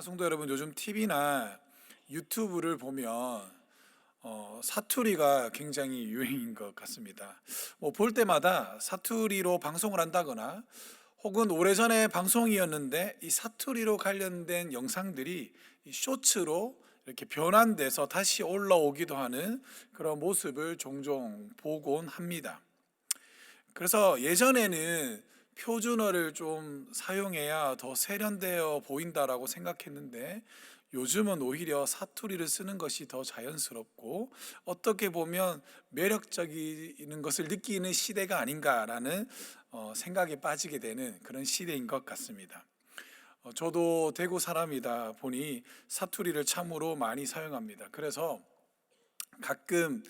성도 여러분, 요즘 TV나 유튜브를 보면 사투리가 굉장히 유행인 것 같습니다. 볼 때마다 사투리로 방송을 한다거나 혹은 오래전에 방송이었는데 이 사투리로 관련된 영상들이 이 쇼츠로 이렇게 변환돼서 다시 올라오기도 하는 그런 모습을 종종 보곤 합니다. 그래서 예전에는 표준어를 좀 사용해야 더 세련되어 보인다라고 생각했는데 요즘은 오히려 사투리를 쓰는 것이 더 자연스럽고 어떻게 보면 매력적인 것을 느끼는 시대가 아닌가라는 생각에 빠지게 되는 그런 시대인 것 같습니다. 저도 대구 사람이다 보니 사투리를 참으로 많이 사용합니다. 그래서 가끔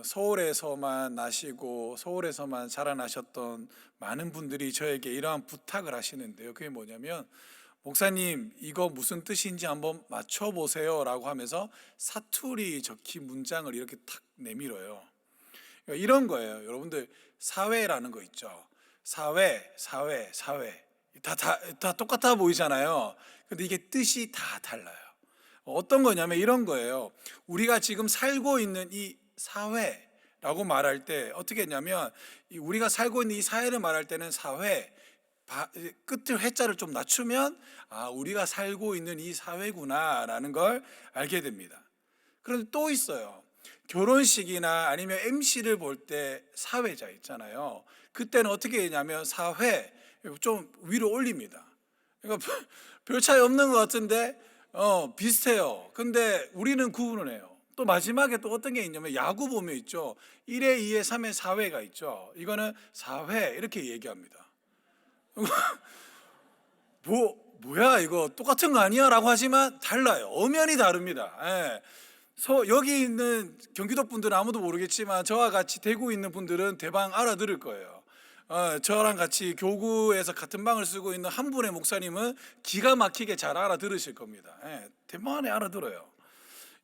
서울에서만 나시고 서울에서만 자라나셨던 많은 분들이 저에게 이러한 부탁을 하시는데요. 그게 뭐냐면, 목사님, 이거 무슨 뜻인지 한번 맞춰보세요 라고 하면서 사투리 적힌 문장을 이렇게 탁 내밀어요. 그러니까 이런 거예요. 여러분들, 사회라는 거 있죠. 사회. 다 똑같아 보이잖아요. 근데 이게 뜻이 다 달라요. 어떤 거냐면 이런 거예요. 우리가 지금 살고 있는 이 사회라고 말할 때 어떻게 했냐면, 우리가 살고 있는 이 사회를 말할 때는 사회 끝을 회자를 좀 낮추면 우리가 살고 있는 이 사회구나라는 걸 알게 됩니다. 그런데 또 있어요. 결혼식이나 아니면 MC를 볼 때 사회자 있잖아요. 그때는 어떻게 했냐면 사회 좀 위로 올립니다. 그러니까 별 차이 없는 것 같은데 비슷해요. 근데 우리는 구분을 해요. 또 마지막에 또 어떤 게 있냐면, 야구 보면 있죠. 1회, 2회, 3회, 4회가 있죠. 이거는 4회 이렇게 얘기합니다. 뭐야 이거 똑같은 거 아니야? 라고 하지만 달라요. 엄연히 다릅니다. 예. 여기 있는 경기도 분들은 아무도 모르겠지만 저와 같이 대구에 있는 분들은 대방 알아들을 거예요. 저랑 같이 교구에서 같은 방을 쓰고 있는 한 분의 목사님은 기가 막히게 잘 알아들으실 겁니다. 예, 대만에 알아들어요.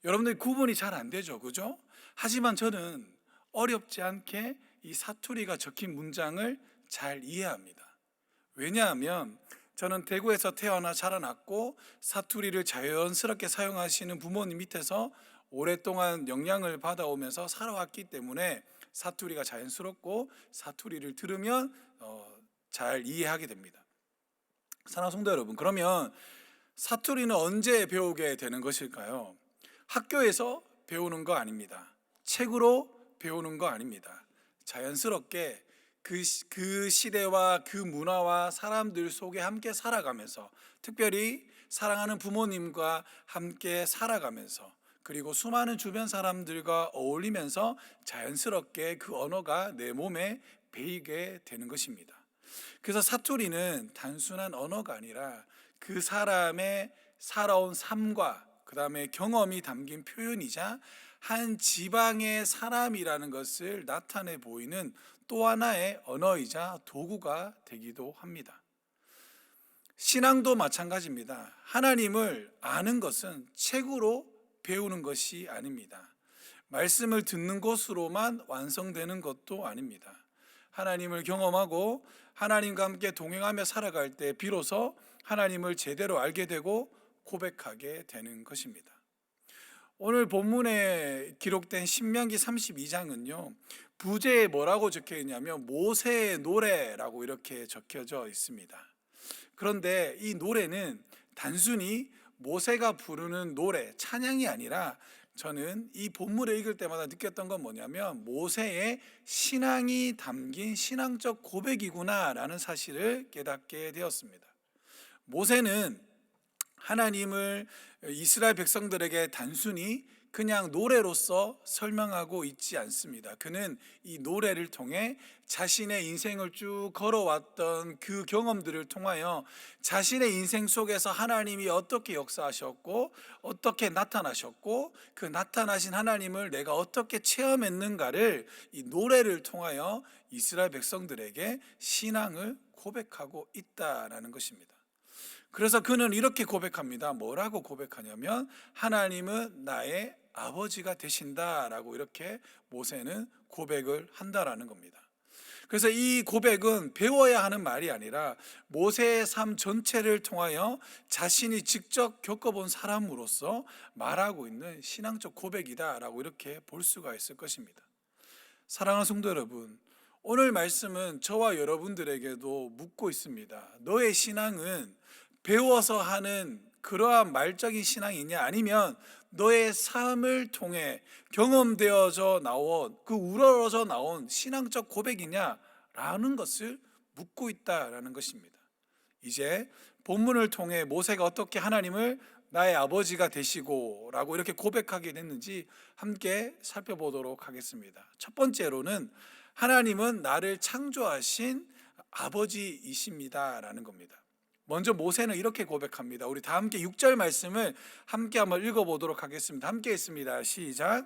여러분들 구분이 잘 안 되죠, 그죠? 하지만 저는 어렵지 않게 이 사투리가 적힌 문장을 잘 이해합니다. 왜냐하면 저는 대구에서 태어나 자라났고 사투리를 자연스럽게 사용하시는 부모님 밑에서 오랫동안 영향을 받아오면서 살아왔기 때문에 사투리가 자연스럽고 사투리를 들으면 잘 이해하게 됩니다. 사랑하는 성도 여러분, 그러면 사투리는 언제 배우게 되는 것일까요? 학교에서 배우는 거 아닙니다. 책으로 배우는 거 아닙니다. 자연스럽게 그 시대와 그 문화와 사람들 속에 함께 살아가면서, 특별히 사랑하는 부모님과 함께 살아가면서, 그리고 수많은 주변 사람들과 어울리면서 자연스럽게 그 언어가 내 몸에 배이게 되는 것입니다. 그래서 사투리는 단순한 언어가 아니라 그 사람의 살아온 삶과 그 다음에 경험이 담긴 표현이자 한 지방의 사람이라는 것을 나타내 보이는 또 하나의 언어이자 도구가 되기도 합니다. 신앙도 마찬가지입니다. 하나님을 아는 것은 책으로 배우는 것이 아닙니다. 말씀을 듣는 것으로만 완성되는 것도 아닙니다. 하나님을 경험하고 하나님과 함께 동행하며 살아갈 때 비로소 하나님을 제대로 알게 되고 고백하게 되는 것입니다. 오늘 본문에 기록된 신명기 32장은요, 부제에 뭐라고 적혀 있냐면 모세의 노래라고 이렇게 적혀져 있습니다. 그런데 이 노래는 단순히 모세가 부르는 노래, 찬양이 아니라 저는 이 본문을 읽을 때마다 느꼈던 건 뭐냐면 모세의 신앙이 담긴 신앙적 고백이구나라는 사실을 깨닫게 되었습니다. 모세는 하나님을 이스라엘 백성들에게 단순히 그냥 노래로서 설명하고 있지 않습니다. 그는 이 노래를 통해 자신의 인생을 쭉 걸어왔던 그 경험들을 통하여 자신의 인생 속에서 하나님이 어떻게 역사하셨고 어떻게 나타나셨고 그 나타나신 하나님을 내가 어떻게 체험했는가를 이 노래를 통하여 이스라엘 백성들에게 신앙을 고백하고 있다라는 것입니다. 그래서 그는 이렇게 고백합니다. 뭐라고 고백하냐면 하나님은 나의 아버지가 되신다라고 이렇게 모세는 고백을 한다라는 겁니다. 그래서 이 고백은 배워야 하는 말이 아니라 모세의 삶 전체를 통하여 자신이 직접 겪어본 사람으로서 말하고 있는 신앙적 고백이다라고 이렇게 볼 수가 있을 것입니다. 사랑하는 성도 여러분, 오늘 말씀은 저와 여러분들에게도 묻고 있습니다. 너의 신앙은 배워서 하는 그러한 말적인 신앙이냐, 아니면 너의 삶을 통해 경험되어져 나온 그 우러러져 나온 신앙적 고백이냐라는 것을 묻고 있다라는 것입니다. 이제 본문을 통해 모세가 어떻게 하나님을 나의 아버지가 되시고 라고 이렇게 고백하게 됐는지 함께 살펴보도록 하겠습니다. 첫 번째로는 하나님은 나를 창조하신 아버지이십니다 라는 겁니다. 먼저 모세는 이렇게 고백합니다. 우리 다 함께 6절 말씀을 함께 한번 읽어보도록 하겠습니다. 함께 읽습니다. 시작.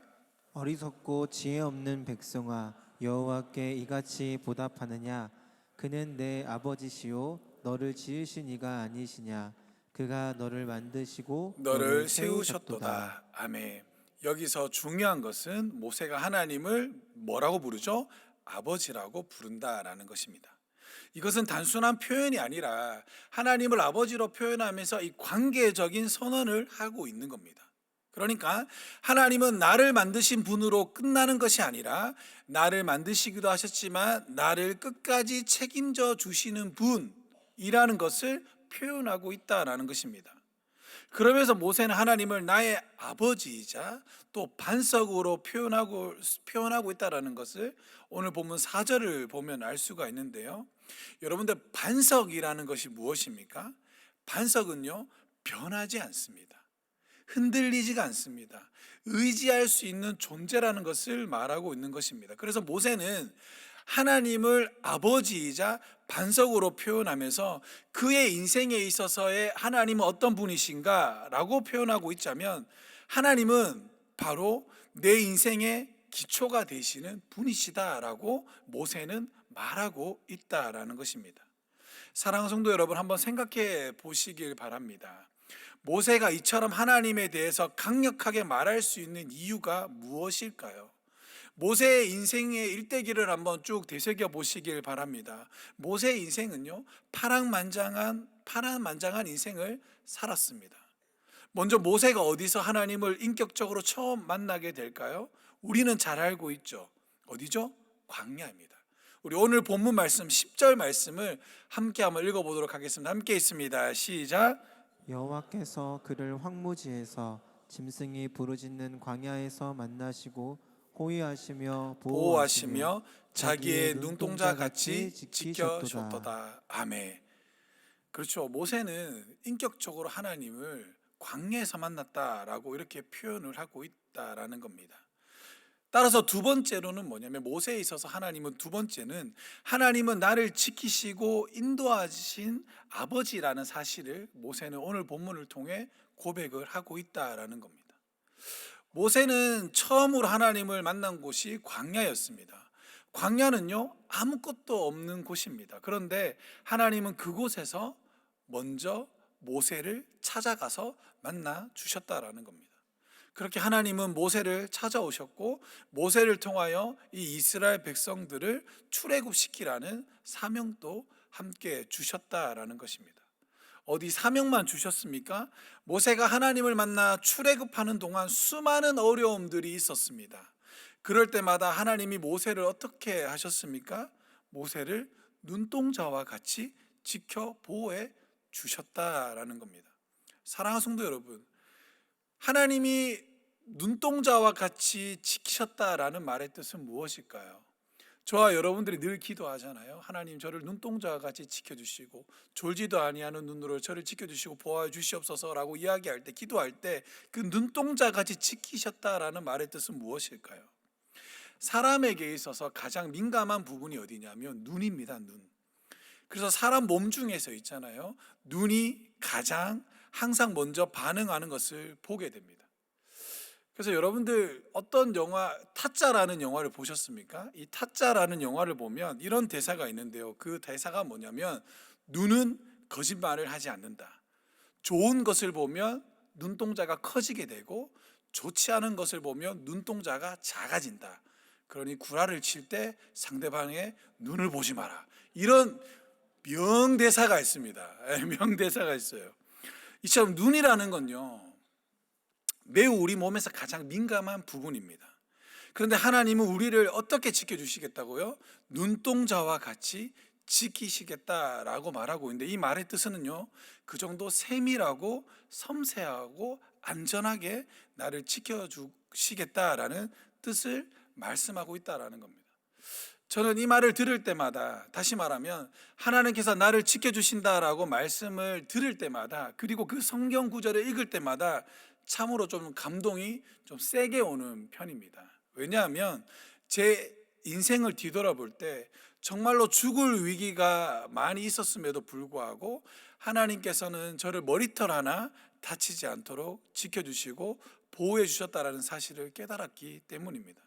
어리석고 지혜 없는 백성아, 여호와께 이같이 보답하느냐? 그는 내 아버지시요 너를 지으신 이가 아니시냐? 그가 너를 만드시고 너를 세우셨도다. 아멘. 여기서 중요한 것은 모세가 하나님을 뭐라고 부르죠? 아버지라고 부른다라는 것입니다. 이것은 단순한 표현이 아니라 하나님을 아버지로 표현하면서 이 관계적인 선언을 하고 있는 겁니다. 그러니까 하나님은 나를 만드신 분으로 끝나는 것이 아니라 나를 만드시기도 하셨지만 나를 끝까지 책임져 주시는 분이라는 것을 표현하고 있다라는 것입니다. 그러면서 모세는 하나님을 나의 아버지이자 또 반석으로 표현하고 있다라는 것을 오늘 본문 4절을 보면 알 수가 있는데요. 여러분들, 반석이라는 것이 무엇입니까? 반석은요, 변하지 않습니다. 흔들리지가 않습니다. 의지할 수 있는 존재라는 것을 말하고 있는 것입니다. 그래서 모세는 하나님을 아버지이자 반석으로 표현하면서 그의 인생에 있어서의 하나님은 어떤 분이신가 라고 표현하고 있자면, 하나님은 바로 내 인생의 기초가 되시는 분이시다라고 모세는 말하고 있다라는 것입니다. 사랑하는 성도 여러분, 한번 생각해 보시길 바랍니다. 모세가 이처럼 하나님에 대해서 강력하게 말할 수 있는 이유가 무엇일까요? 모세의 인생의 일대기를 한번 쭉 되새겨 보시길 바랍니다. 모세의 인생은요, 파란만장한 인생을 살았습니다. 먼저 모세가 어디서 하나님을 인격적으로 처음 만나게 될까요? 우리는 잘 알고 있죠. 어디죠? 광야입니다. 우리 오늘 본문 말씀 10절 말씀을 함께 한번 읽어보도록 하겠습니다. 함께 있습니다. 시작. 여호와께서 그를 황무지에서 짐승이 부르짖는 광야에서 만나시고 호위하시며 보호하시며 자기의 눈동자 같이 지켜줬도다. 아멘. 그렇죠. 모세는 인격적으로 하나님을 광야에서 만났다라고 이렇게 표현을 하고 있다라는 겁니다. 따라서 두 번째로는 뭐냐면, 모세에 있어서 하나님은 두 번째는 하나님은 나를 지키시고 인도하신 아버지라는 사실을 모세는 오늘 본문을 통해 고백을 하고 있다라는 겁니다. 모세는 처음으로 하나님을 만난 곳이 광야였습니다. 광야는요, 아무것도 없는 곳입니다. 그런데 하나님은 그곳에서 먼저 모세를 찾아가서 만나 주셨다라는 겁니다. 그렇게 하나님은 모세를 찾아오셨고 모세를 통하여 이 이스라엘 백성들을 출애굽시키라는 사명도 함께 주셨다라는 것입니다. 어디 사명만 주셨습니까? 모세가 하나님을 만나 출애굽하는 동안 수많은 어려움들이 있었습니다. 그럴 때마다 하나님이 모세를 어떻게 하셨습니까? 모세를 눈동자와 같이 지켜 보호해 주셨다라는 겁니다. 사랑하는 성도 여러분, 하나님이 눈동자와 같이 지키셨다라는 말의 뜻은 무엇일까요? 저와 여러분들이 늘 기도하잖아요. 하나님, 저를 눈동자와 같이 지켜주시고 졸지도 아니하는 눈으로 저를 지켜주시고 보호해 주시옵소서라고 이야기할 때, 기도할 때 그 눈동자 같이 지키셨다라는 말의 뜻은 무엇일까요? 사람에게 있어서 가장 민감한 부분이 어디냐면 눈입니다. 눈. 그래서 사람 몸 중에서 있잖아요, 눈이 가장 항상 먼저 반응하는 것을 보게 됩니다. 그래서 여러분들 어떤 영화, 타짜라는 영화를 보셨습니까? 이 타짜라는 영화를 보면 이런 대사가 있는데요. 그 대사가 뭐냐면, 눈은 거짓말을 하지 않는다. 좋은 것을 보면 눈동자가 커지게 되고 좋지 않은 것을 보면 눈동자가 작아진다. 그러니 구라를 칠 때 상대방의 눈을 보지 마라. 이런 명대사가 있습니다. 명대사가 있어요. 이처럼 눈이라는 건요, 매우 우리 몸에서 가장 민감한 부분입니다. 그런데 하나님은 우리를 어떻게 지켜주시겠다고요? 눈동자와 같이 지키시겠다라고 말하고 있는데, 이 말의 뜻은요, 그 정도 세밀하고 섬세하고 안전하게 나를 지켜주시겠다라는 뜻을 말씀하고 있다라는 겁니다. 저는 이 말을 들을 때마다, 다시 말하면 하나님께서 나를 지켜주신다라고 말씀을 들을 때마다, 그리고 그 성경 구절을 읽을 때마다 참으로 좀 감동이 좀 세게 오는 편입니다. 왜냐하면 제 인생을 뒤돌아볼 때 정말로 죽을 위기가 많이 있었음에도 불구하고 하나님께서는 저를 머리털 하나 다치지 않도록 지켜주시고 보호해 주셨다라는 사실을 깨달았기 때문입니다.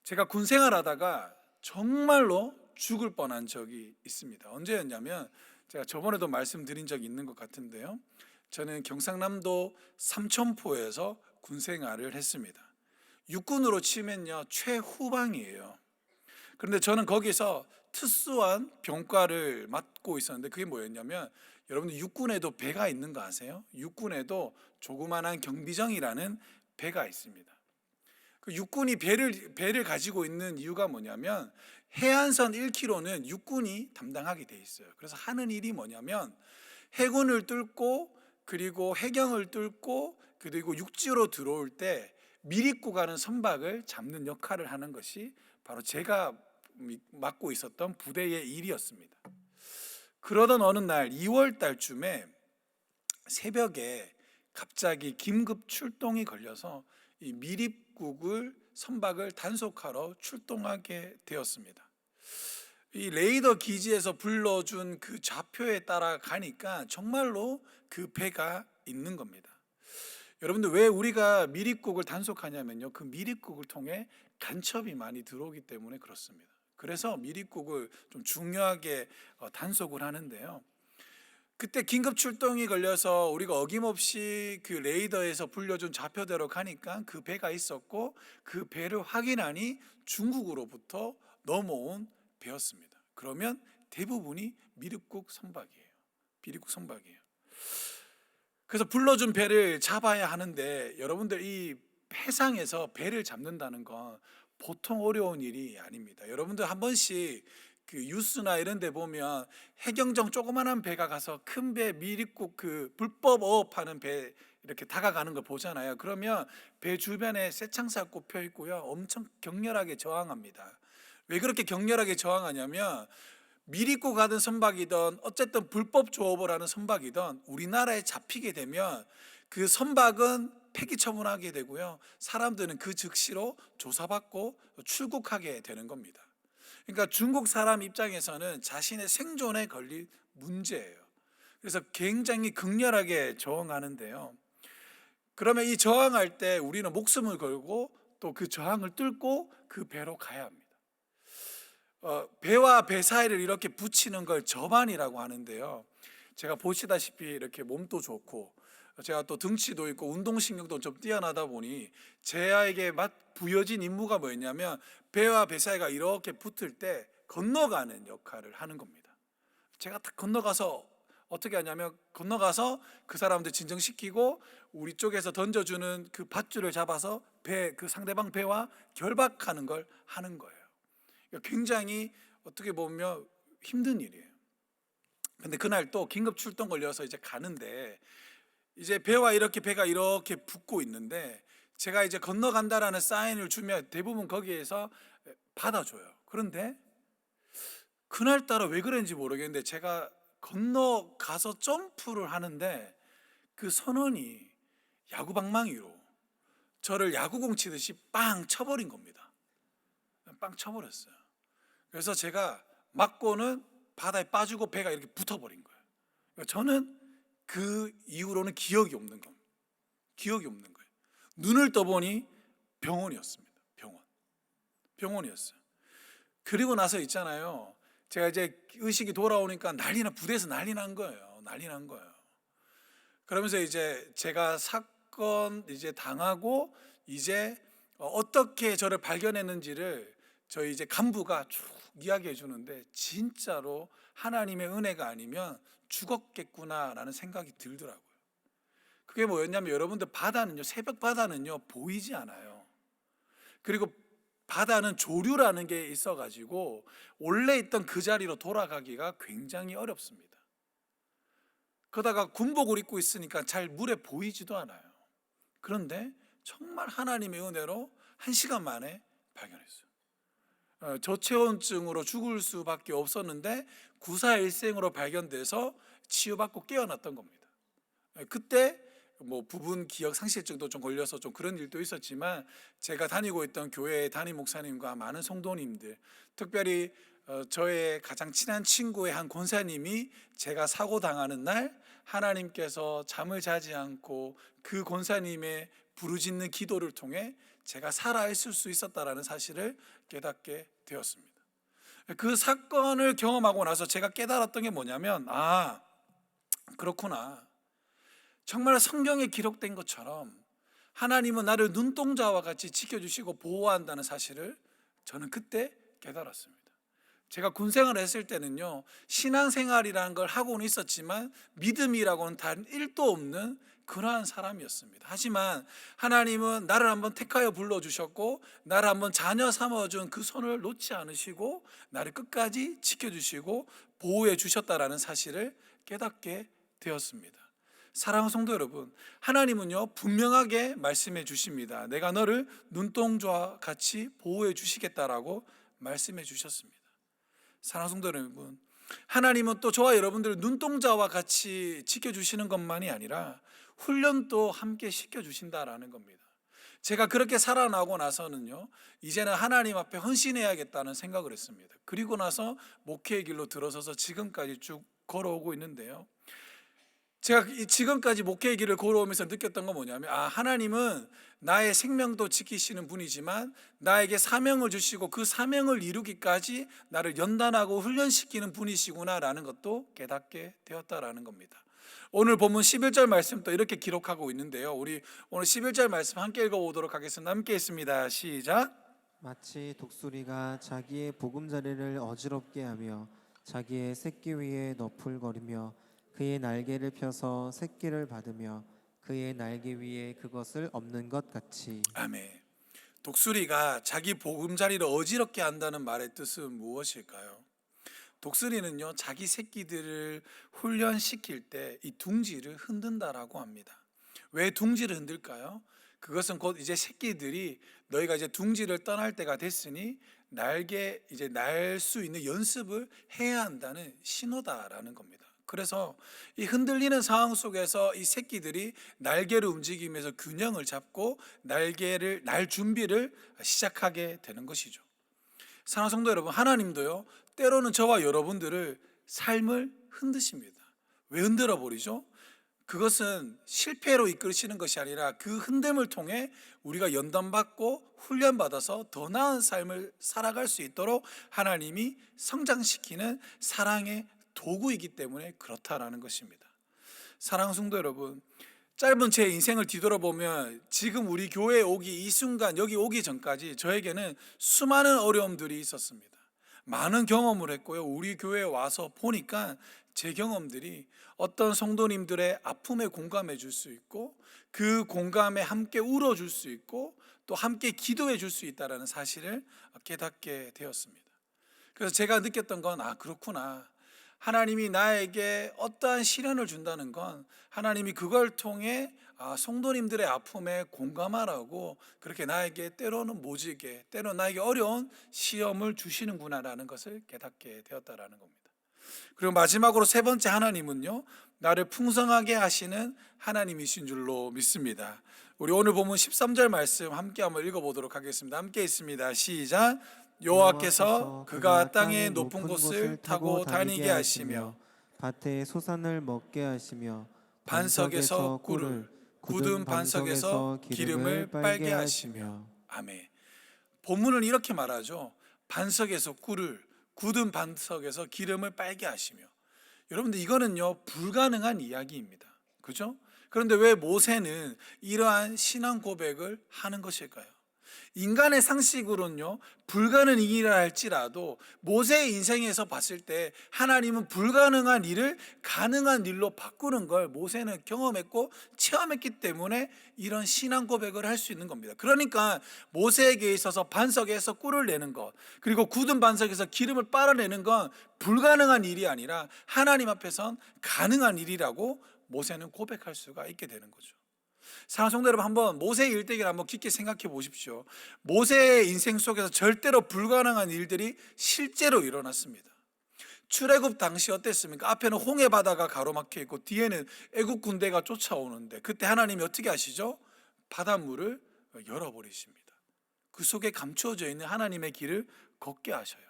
제가 군 생활하다가 정말로 죽을 뻔한 적이 있습니다. 언제였냐면, 제가 저번에도 말씀드린 적이 있는 것 같은데요, 저는 경상남도 삼천포에서 군 생활을 했습니다. 육군으로 치면요, 최후방이에요. 그런데 저는 거기서 특수한 병과를 맡고 있었는데, 그게 뭐였냐면, 여러분들 육군에도 배가 있는 거 아세요? 육군에도 조그만한 경비정이라는 배가 있습니다. 그 육군이 배를 가지고 있는 이유가 뭐냐면, 해안선 1km는 육군이 담당하게 돼 있어요. 그래서 하는 일이 뭐냐면, 해군을 뚫고 그리고 해경을 뚫고 그리고 육지로 들어올 때 미리고 가는 선박을 잡는 역할을 하는 것이 바로 제가 맡고 있었던 부대의 일이었습니다. 그러던 어느 날 2월 달쯤에 새벽에 갑자기 긴급 출동이 걸려서 이 미립국을 선박을 단속하러 출동하게 되었습니다. 이 레이더 기지에서 불러준 그 좌표에 따라 가니까 정말로 그 배가 있는 겁니다. 여러분들, 왜 우리가 미립국을 단속하냐면요, 그 미립국을 통해 간첩이 많이 들어오기 때문에 그렇습니다. 그래서 미립국을 좀 중요하게 단속을 하는데요, 그때 긴급 출동이 걸려서 우리가 어김없이 그 레이더에서 불려준 좌표대로 가니까 그 배가 있었고, 그 배를 확인하니 중국으로부터 넘어온 배였습니다. 그러면 대부분이 미립국 선박이에요. 미립국 선박이에요. 그래서 불러준 배를 잡아야 하는데, 여러분들, 이 해상에서 배를 잡는다는 건 보통 어려운 일이 아닙니다. 여러분들 한 번씩 그 뉴스나 이런 데 보면 해경정 조그만한 배가 가서 큰 배, 미립국 그 불법 어업하는 배 이렇게 다가가는 걸 보잖아요. 그러면 배 주변에 쇠창살 꼽혀 있고요, 엄청 격렬하게 저항합니다. 왜 그렇게 격렬하게 저항하냐면, 미리고 가던 선박이든 어쨌든 불법 조업을 하는 선박이든 우리나라에 잡히게 되면 그 선박은 폐기 처분하게 되고요, 사람들은 그 즉시로 조사받고 출국하게 되는 겁니다. 그러니까 중국 사람 입장에서는 자신의 생존에 걸릴 문제예요. 그래서 굉장히 극렬하게 저항하는데요, 그러면 이 저항할 때 우리는 목숨을 걸고 또 그 저항을 뚫고 그 배로 가야 합니다. 배와 배 사이를 이렇게 붙이는 걸 저반이라고 하는데요, 제가 보시다시피 이렇게 몸도 좋고 제가 또 등치도 있고 운동신경도 좀 뛰어나다 보니 제에게 부여진 임무가 뭐였냐면, 배와 배 사이가 이렇게 붙을 때 건너가는 역할을 하는 겁니다. 제가 딱 건너가서 어떻게 하냐면, 건너가서 그 사람들 진정시키고 우리 쪽에서 던져주는 그 밧줄을 잡아서 그 상대방 배와 결박하는 걸 하는 거예요. 굉장히 어떻게 보면 힘든 일이에요. 근데 그날 또 긴급 출동 걸려서 이제 가는데, 이제 배와 이렇게 배가 이렇게 붙고 있는데, 제가 이제 건너간다라는 사인을 주면 대부분 거기에서 받아줘요. 그런데 그날따라 왜 그런지 모르겠는데, 제가 건너가서 점프를 하는데 그 선원이 야구방망이로 저를 야구공 치듯이 빵 쳐버린 겁니다. 빵 쳐버렸어요. 그래서 제가 맞고는 바다에 빠지고 배가 이렇게 붙어버린 거예요. 그러니까 저는 그 이후로는 기억이 없는 겁니다. 기억이 없는 거예요. 눈을 떠보니 병원이었습니다. 병원이었어요. 그리고 나서 있잖아요, 제가 이제 의식이 돌아오니까 부대에서 난리 난 거예요. 그러면서 이제 제가 사건 이제 당하고 이제 어떻게 저를 발견했는지를 저희 이제 간부가 쭉 이야기해 주는데 진짜로 하나님의 은혜가 아니면 죽었겠구나라는 생각이 들더라고요. 그게 뭐였냐면 여러분들 바다는요, 새벽 바다는요 보이지 않아요. 그리고 바다는 조류라는 게 있어가지고 원래 있던 그 자리로 돌아가기가 굉장히 어렵습니다. 그러다가 군복을 입고 있으니까 잘 물에 보이지도 않아요. 그런데 정말 하나님의 은혜로 1시간 만에 발견했어요. 저체온증으로 죽을 수밖에 없었는데 구사일생으로 발견돼서 치유받고 깨어났던 겁니다. 그때 뭐 부분 기억 상실증도 좀 걸려서 좀 그런 일도 있었지만 제가 다니고 있던 교회의 담임 목사님과 많은 성도님들, 특별히 저의 가장 친한 친구의 한 권사님이 제가 사고 당하는 날 하나님께서 잠을 자지 않고 그 권사님의 부르짖는 기도를 통해 제가 살아 있을 수 있었다라는 사실을 깨닫게 되었습니다. 그 사건을 경험하고 나서 제가 깨달았던 게 뭐냐면, 아, 그렇구나. 정말 성경에 기록된 것처럼 하나님은 나를 눈동자와 같이 지켜주시고 보호한다는 사실을 저는 그때 깨달았습니다. 제가 군생활을 했을 때는요, 신앙생활이라는 걸 하고는 있었지만 믿음이라고는 단 1도 없는 그러한 사람이었습니다. 하지만 하나님은 나를 한번 택하여 불러주셨고 나를 한번 자녀 삼아준 그 손을 놓지 않으시고 나를 끝까지 지켜주시고 보호해 주셨다라는 사실을 깨닫게 되었습니다. 사랑하는 성도 여러분, 하나님은요 분명하게 말씀해 주십니다. 내가 너를 눈동자와 같이 보호해 주시겠다라고 말씀해 주셨습니다. 사랑하는 성도 여러분, 하나님은 또 저와 여러분들을 눈동자와 같이 지켜주시는 것만이 아니라 훈련도 함께 시켜주신다라는 겁니다. 제가 그렇게 살아나고 나서는요, 이제는 하나님 앞에 헌신해야겠다는 생각을 했습니다. 그리고 나서 목회의 길로 들어서서 지금까지 쭉 걸어오고 있는데요, 제가 지금까지 목회의 길을 걸어오면서 느꼈던 건 뭐냐면, 아, 하나님은 나의 생명도 지키시는 분이지만 나에게 사명을 주시고 그 사명을 이루기까지 나를 연단하고 훈련시키는 분이시구나라는 것도 깨닫게 되었다라는 겁니다. 오늘 본문 11절 말씀도 이렇게 기록하고 있는데요, 우리 오늘 11절 말씀 함께 읽어보도록 하겠습니다. 함께 있습니다. 시작. 마치 독수리가 자기의 보금자리를 어지럽게 하며 자기의 새끼 위에 너풀거리며 그의 날개를 펴서 새끼를 받으며 그의 날개 위에 그것을 엎는 것 같이. 아멘. 독수리가 자기 보금자리를 어지럽게 한다는 말의 뜻은 무엇일까요? 독수리는요, 자기 새끼들을 훈련시킬 때 이 둥지를 흔든다라고 합니다. 왜 둥지를 흔들까요? 그것은 곧 이제 새끼들이 너희가 이제 둥지를 떠날 때가 됐으니 날개 이제 날 수 있는 연습을 해야 한다는 신호다라는 겁니다. 그래서 이 흔들리는 상황 속에서 이 새끼들이 날개를 움직이면서 균형을 잡고 날개를 날 준비를 시작하게 되는 것이죠. 사랑하는 성도 여러분, 하나님도요 때로는 저와 여러분들을 삶을 흔드십니다. 왜 흔들어 버리죠? 그것은 실패로 이끌시는 것이 아니라 그 흔듦을 통해 우리가 연단받고 훈련받아서 더 나은 삶을 살아갈 수 있도록 하나님이 성장시키는 사랑의 도구이기 때문에 그렇다라는 것입니다. 사랑하는 성도 여러분, 짧은 제 인생을 뒤돌아보면 지금 우리 교회에 오기 이 순간, 여기 오기 전까지 저에게는 수많은 어려움들이 있었습니다. 많은 경험을 했고요, 우리 교회에 와서 보니까 제 경험들이 어떤 성도님들의 아픔에 공감해 줄 수 있고 그 공감에 함께 울어줄 수 있고 또 함께 기도해 줄 수 있다는 사실을 깨닫게 되었습니다. 그래서 제가 느꼈던 건, 아, 그렇구나. 하나님이 나에게 어떠한 시련을 준다는 건 하나님이 그걸 통해 성도님들의 아픔에 공감하라고 그렇게 나에게 때로는 모지게, 때로는 나에게 어려운 시험을 주시는구나라는 것을 깨닫게 되었다라는 겁니다. 그리고 마지막으로 세 번째, 하나님은요 나를 풍성하게 하시는 하나님이신 줄로 믿습니다. 우리 오늘 본문 13절 말씀 함께 한번 읽어보도록 하겠습니다. 함께 있습니다. 시작. 여호와께서 그가 땅의 높은 곳을 타고 다니게 하시며 밭에 소산을 먹게 하시며 반석에서 꿀을, 굳은 반석에서 기름을 빨게 하시며. 아멘. 본문은 이렇게 말하죠. 반석에서 꿀을, 굳은 반석에서 기름을 빨게 하시며. 여러분들, 이거는요 불가능한 이야기입니다. 그죠? 그런데 왜 모세는 이러한 신앙 고백을 하는 것일까요? 인간의 상식으로는요, 불가능이라 할지라도 모세의 인생에서 봤을 때 하나님은 불가능한 일을 가능한 일로 바꾸는 걸 모세는 경험했고 체험했기 때문에 이런 신앙 고백을 할 수 있는 겁니다. 그러니까 모세에게 있어서 반석에서 꿀을 내는 것, 그리고 굳은 반석에서 기름을 빨아내는 건 불가능한 일이 아니라 하나님 앞에선 가능한 일이라고 모세는 고백할 수가 있게 되는 거죠. 사랑하는 성도 여러분, 한번 모세의 일대기를 한번 깊게 생각해 보십시오. 모세의 인생 속에서 절대로 불가능한 일들이 실제로 일어났습니다. 출애굽 당시 어땠습니까? 앞에는 홍해 바다가 가로막혀 있고 뒤에는 애국 군대가 쫓아오는데 그때 하나님이 어떻게 하시죠? 바닷물을 열어버리십니다. 그 속에 감추어져 있는 하나님의 길을 걷게 하셔요.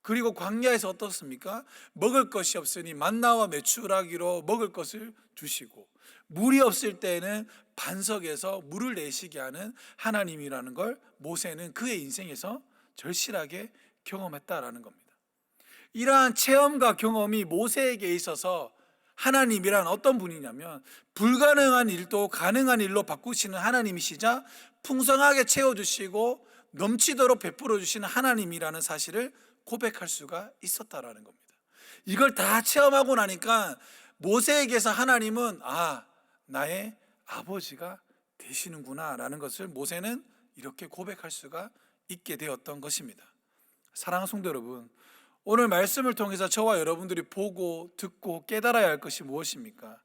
그리고 광야에서 어떻습니까? 먹을 것이 없으니 만나와 메추라기로 먹을 것을 주시고, 물이 없을 때에는 반석에서 물을 내시게 하는 하나님이라는 걸 모세는 그의 인생에서 절실하게 경험했다라는 겁니다. 이러한 체험과 경험이 모세에게 있어서 하나님이란 어떤 분이냐면 불가능한 일도 가능한 일로 바꾸시는 하나님이시자 풍성하게 채워주시고 넘치도록 베풀어 주시는 하나님이라는 사실을 고백할 수가 있었다라는 겁니다. 이걸 다 체험하고 나니까 모세에게서 하나님은 나의 아버지가 되시는구나 라는 것을 모세는 이렇게 고백할 수가 있게 되었던 것입니다. 사랑하는 성도 여러분, 오늘 말씀을 통해서 저와 여러분들이 보고 듣고 깨달아야 할 것이 무엇입니까?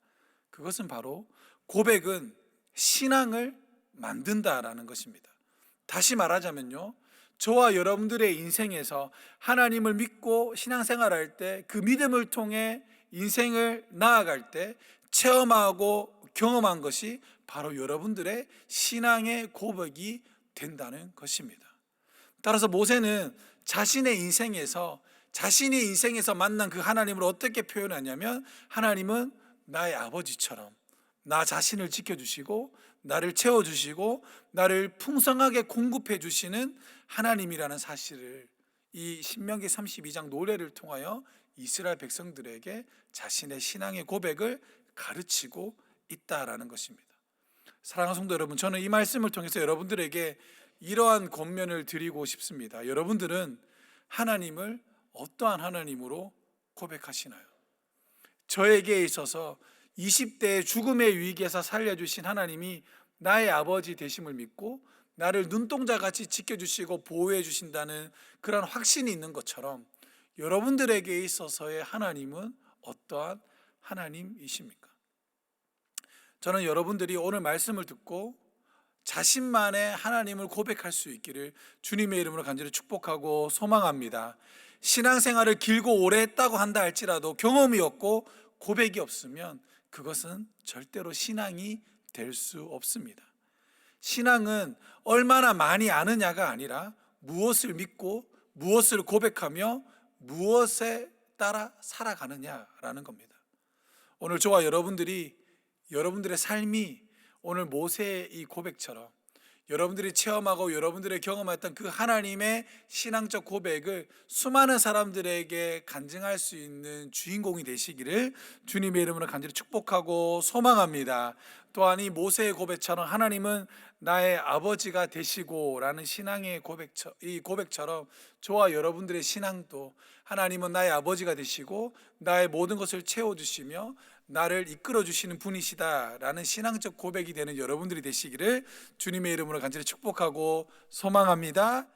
그것은 바로 고백은 신앙을 만든다라는 것입니다. 다시 말하자면요, 저와 여러분들의 인생에서 하나님을 믿고 신앙생활할 때 그 믿음을 통해 인생을 나아갈 때 체험하고 경험한 것이 바로 여러분들의 신앙의 고백이 된다는 것입니다. 따라서 모세는 자신의 인생에서 만난 그 하나님을 어떻게 표현하냐면 하나님은 나의 아버지처럼 나 자신을 지켜주시고 나를 채워주시고 나를 풍성하게 공급해 주시는 하나님이라는 사실을 이 신명기 32장 노래를 통하여 이스라엘 백성들에게 자신의 신앙의 고백을 가르치고 있다라는 것입니다. 사랑하는 성도 여러분, 저는 이 말씀을 통해서 여러분들에게 이러한 권면을 드리고 싶습니다. 여러분들은 하나님을 어떠한 하나님으로 고백하시나요? 저에게 있어서 20대의 죽음의 위기에서 살려주신 하나님이 나의 아버지 되심을 믿고 나를 눈동자같이 지켜주시고 보호해 주신다는 그런 확신이 있는 것처럼 여러분들에게 있어서의 하나님은 어떠한 하나님이십니까? 저는 여러분들이 오늘 말씀을 듣고 자신만의 하나님을 고백할 수 있기를 주님의 이름으로 간절히 축복하고 소망합니다. 신앙생활을 길고 오래 했다고 한다 할지라도 경험이 없고 고백이 없으면 그것은 절대로 신앙이 될 수 없습니다. 신앙은 얼마나 많이 아느냐가 아니라 무엇을 믿고 무엇을 고백하며 무엇에 따라 살아가느냐라는 겁니다. 오늘 저와 여러분들의 삶이 오늘 모세의 이 고백처럼 여러분들이 체험하고 여러분들이 경험했던 그 하나님의 신앙적 고백을 수많은 사람들에게 간증할 수 있는 주인공이 되시기를 주님의 이름으로 간절히 축복하고 소망합니다. 또한 이 모세의 고백처럼 하나님은 나의 아버지가 되시고 라는 신앙의 고백처럼 저와 여러분들의 신앙도 하나님은 나의 아버지가 되시고 나의 모든 것을 채워주시며 나를 이끌어 주시는 분이시다 라는 신앙적 고백이 되는 여러분들이 되시기를 주님의 이름으로 간절히 축복하고 소망합니다.